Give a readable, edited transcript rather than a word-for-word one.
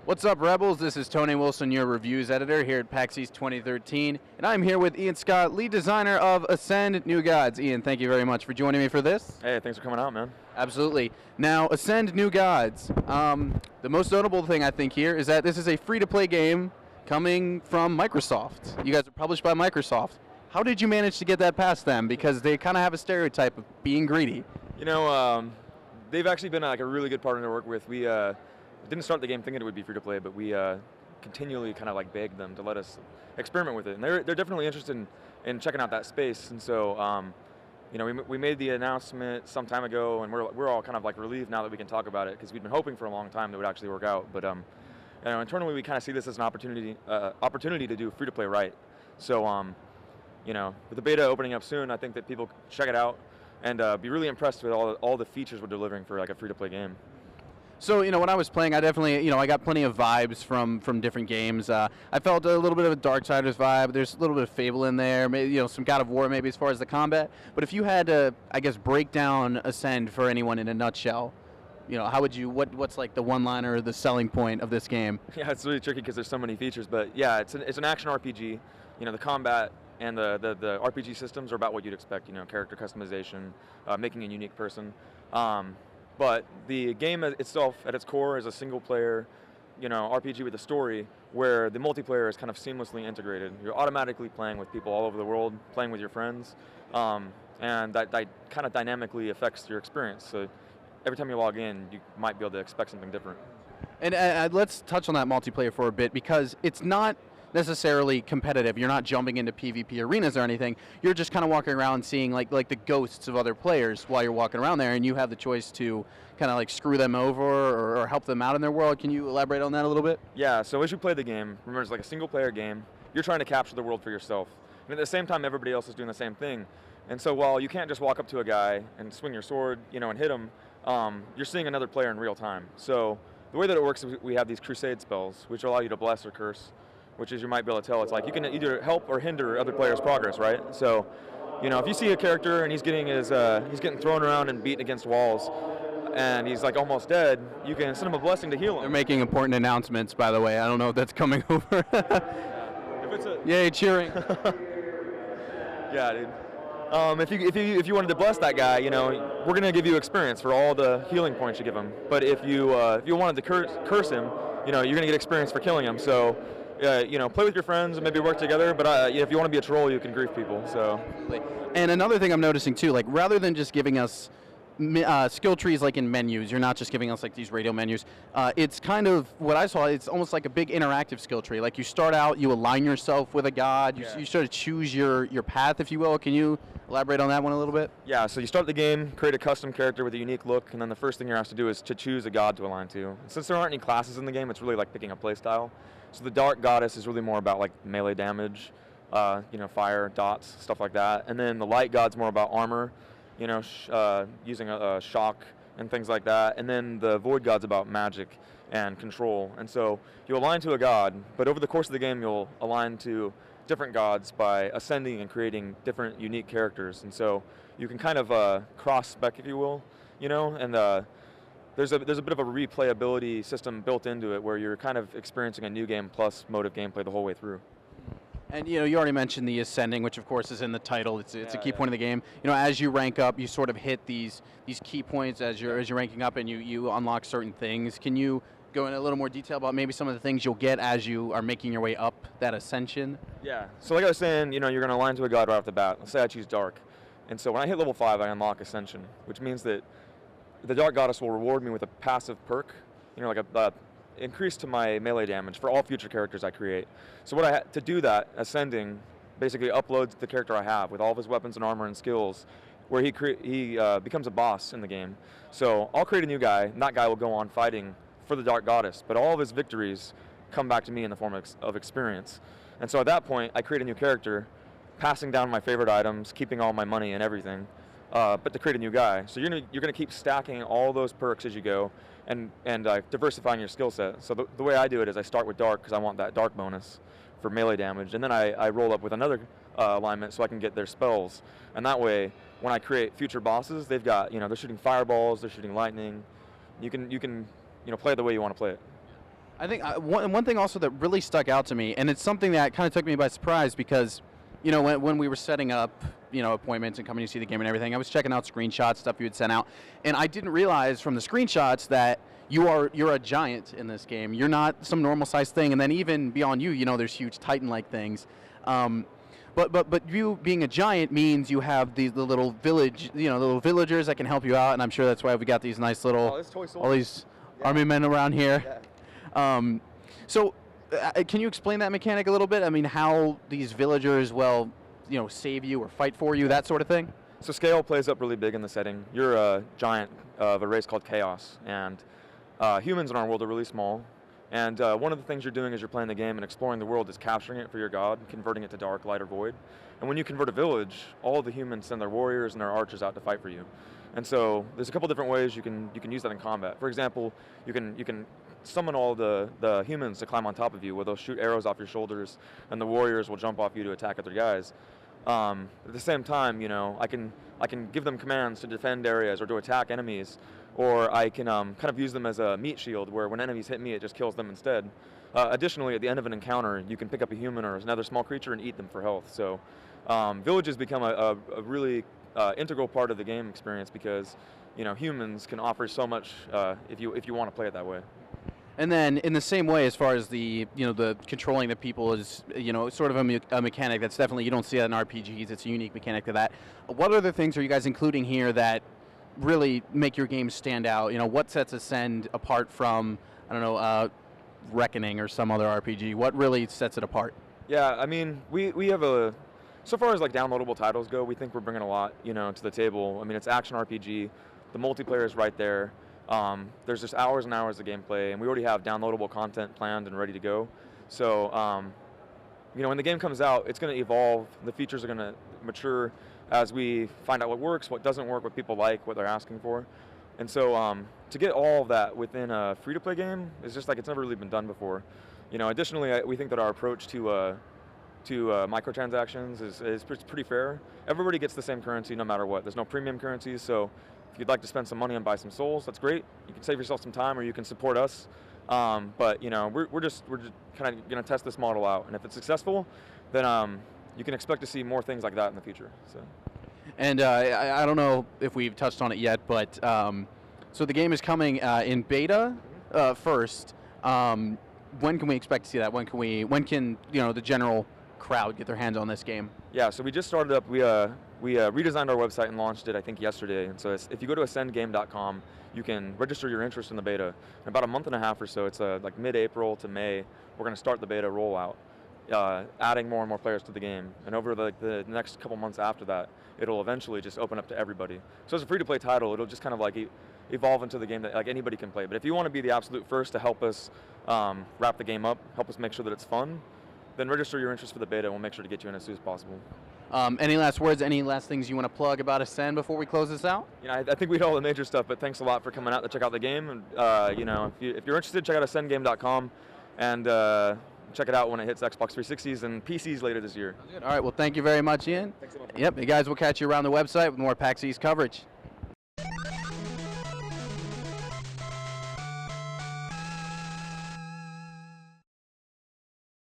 What's up, Rebels? This is Tony Wilson, your reviews editor here at PAX East 2013, and I'm here with Ian Scott, lead designer of Ascend New Gods. Ian, thank you very much for joining me for this. Hey, thanks for coming out, man. Absolutely. Now, Ascend New Gods. The most notable thing I think here is that this is a free-to-play game coming from Microsoft. You guys are published by Microsoft. How did you manage to get that past them? Because they kind of have a stereotype of being greedy. You know, they've actually been like a really good partner to work with. We didn't start the game thinking it would be free to play, but we continually kind of like begged them to let us experiment with it, and they're definitely interested in checking out that space. And so, you know, we made the announcement some time ago, and we're all kind of like relieved now that we can talk about it, because we'd been hoping for a long time that it would actually work out. But you know, internally we kind of see this as an opportunity to do free to play right. So, you know, with the beta opening up soon, I think that people check it out and be really impressed with all the features we're delivering for like a free to play game. So, you know, when I was playing, I definitely, you know, I got plenty of vibes from different games. I felt a little bit of a Darksiders vibe. There's a little bit of Fable in there, maybe, you know, some God of War maybe as far as the combat. But if you had to, I guess, break down Ascend for anyone in a nutshell, you know, how would you, what's like the one-liner or the selling point of this game? Yeah, it's really tricky because there's so many features, but yeah, it's an action RPG. You know, the combat and the RPG systems are about what you'd expect, you know, character customization, making a unique person. But the game itself, at its core, is a single-player, you know, RPG with a story where the multiplayer is kind of seamlessly integrated. You're automatically playing with people all over the world, playing with your friends, and that kind of dynamically affects your experience. So every time you log in, you might be able to expect something different. And let's touch on that multiplayer for a bit, because it's not necessarily competitive. You're not jumping into PvP arenas or anything. You're just kind of walking around seeing like the ghosts of other players while you're walking around there, and you have the choice to kind of like screw them over or help them out in their world. Can you elaborate on that a little bit? Yeah, so as you play the game, remember it's like a single player game. You're trying to capture the world for yourself. And at the same time, everybody else is doing the same thing. And so while you can't just walk up to a guy and swing your sword, you know, and hit him, you're seeing another player in real time. So the way that it works is we have these crusade spells, which allow you to bless or curse, which is, you might be able to tell, it's like you can either help or hinder other players' progress, right? So, you know, if you see a character and he's getting thrown around and beaten against walls, and he's like almost dead, you can send him a blessing to heal him. They're making important announcements, by the way. I don't know if that's coming over. Yay, cheering. Yeah, dude. If you wanted to bless that guy, you know, we're gonna give you experience for all the healing points you give him. But if you wanted to curse him, you know, you're gonna get experience for killing him. So, you know, play with your friends and maybe work together, but if you want to be a troll, you can grief people. So. And another thing I'm noticing too, like rather than just giving us skill trees like in menus, you're not just giving us like these radio menus. It's kind of, what I saw, it's almost like a big interactive skill tree. Like you start out, you align yourself with a god, you sort of choose your path, if you will. Can you elaborate on that one a little bit? Yeah, so you start the game, create a custom character with a unique look, and then the first thing you're asked to do is to choose a god to align to. And since there aren't any classes in the game, it's really like picking a play style. So the Dark Goddess is really more about like melee damage, you know, fire, dots, stuff like that. And then the Light God's more about armor, you know, using a shock and things like that. And then the Void God's about magic and control. And so you align to a god, but over the course of the game you'll align to different gods by ascending and creating different unique characters. And so you can kind of cross-spec, if you will, you know, and there's a bit of a replayability system built into it where you're kind of experiencing a new game plus mode of gameplay the whole way through. And you know, you already mentioned the ascending, which of course is in the title. It's a key point of the game. You know, as you rank up, you sort of hit these key points as you're ranking up, and you unlock certain things. Can you go in a little more detail about maybe some of the things you'll get as you are making your way up that ascension? Yeah. So like I was saying, you know, you're going to align to a god right off the bat. Let's say I choose Dark, and so when I hit level 5, I unlock Ascension, which means that the Dark Goddess will reward me with a passive perk, you know, like a increase to my melee damage for all future characters I create. So to do that, ascending basically uploads the character I have with all of his weapons and armor and skills, where he becomes a boss in the game. So I'll create a new guy, and that guy will go on fighting for the Dark Goddess, but all of his victories come back to me in the form of experience. And so at that point, I create a new character, passing down my favorite items, keeping all my money and everything. But to create a new guy. So you're gonna keep stacking all those perks as you go, and diversifying your skill set. So the way I do it is I start with Dark because I want that Dark bonus for melee damage, and then I roll up with another alignment so I can get their spells. And that way, when I create future bosses, they've got, they're shooting fireballs, they're shooting lightning. You can play it the way you want to play it. I think one thing also that really stuck out to me, and it's something that kind of took me by surprise because, when we were setting up, appointments and coming to see the game and everything, I was checking out screenshots, stuff you had sent out, and I didn't realize from the screenshots that you're a giant in this game. You're not some normal sized thing, and then even beyond you, there's huge Titan-like things. But you being a giant means you have the little village, the little villagers that can help you out, and I'm sure that's why we got these nice little, all these army men around here. Yeah. So, can you explain that mechanic a little bit? I mean, how these villagers will, save you or fight for you, that sort of thing? So scale plays up really big in the setting. You're a giant of a race called Chaos, and humans in our world are really small. And one of the things you're doing as you're playing the game and exploring the world is capturing it for your god, converting it to dark, light, or void. And when you convert a village, all the humans send their warriors and their archers out to fight for you. And so there's a couple different ways you can use that in combat. For example, you can summon all the humans to climb on top of you, where they'll shoot arrows off your shoulders, and the warriors will jump off you to attack other guys. At the same time, I can give them commands to defend areas or to attack enemies, or I can kind of use them as a meat shield, where when enemies hit me, it just kills them instead. Additionally, at the end of an encounter, you can pick up a human or another small creature and eat them for health. So villages become a really integral part of the game experience because humans can offer so much if you want to play it that way. And then, in the same way, as far as the the controlling the people is sort of a mechanic that's definitely you don't see that in RPGs. It's a unique mechanic to that. What other things are you guys including here that really make your game stand out? What sets Ascend apart from Reckoning or some other RPG? What really sets it apart? Yeah, I mean, we have so far as like downloadable titles go, we think we're bringing a lot to the table. I mean, it's action RPG. The multiplayer is right there. There's just hours and hours of gameplay, and we already have downloadable content planned and ready to go. So, when the game comes out, it's going to evolve. The features are going to mature as we find out what works, what doesn't work, what people like, what they're asking for. And so, to get all of that within a free-to-play game is just like it's never really been done before. Additionally, we think that our approach to microtransactions is pretty fair. Everybody gets the same currency no matter what. There's no premium currencies, so if you'd like to spend some money and buy some souls, that's great. You can save yourself some time, or you can support us. But we're just kind of going to test this model out, and if it's successful, then you can expect to see more things like that in the future. So. And I don't know if we've touched on it yet, but so the game is coming in beta first. When can we expect to see that? When can the general crowd get their hands on this game? Yeah, so we just started up. We redesigned our website and launched it, I think, yesterday. And so if you go to ascendgame.com, you can register your interest in the beta. In about a month and a half or so, it's like mid-April to May, we're going to start the beta rollout, adding more and more players to the game. And over the next couple months after that, it'll eventually just open up to everybody. So as a free-to-play title, it'll just kind of like evolve into the game that like anybody can play. But if you want to be the absolute first to help us wrap the game up, help us make sure that it's fun, then register your interest for the beta, and we'll make sure to get you in as soon as possible. Any last words, any last things you want to plug about Ascend before we close this out? I think we hit all the major stuff, but thanks a lot for coming out to check out the game. And if you're interested, check out ascendgame.com and check it out when it hits Xbox 360s and PCs later this year. All right, well, thank you very much, Ian. Thanks so much. Yep, you guys will catch you around the website with more PAX East coverage.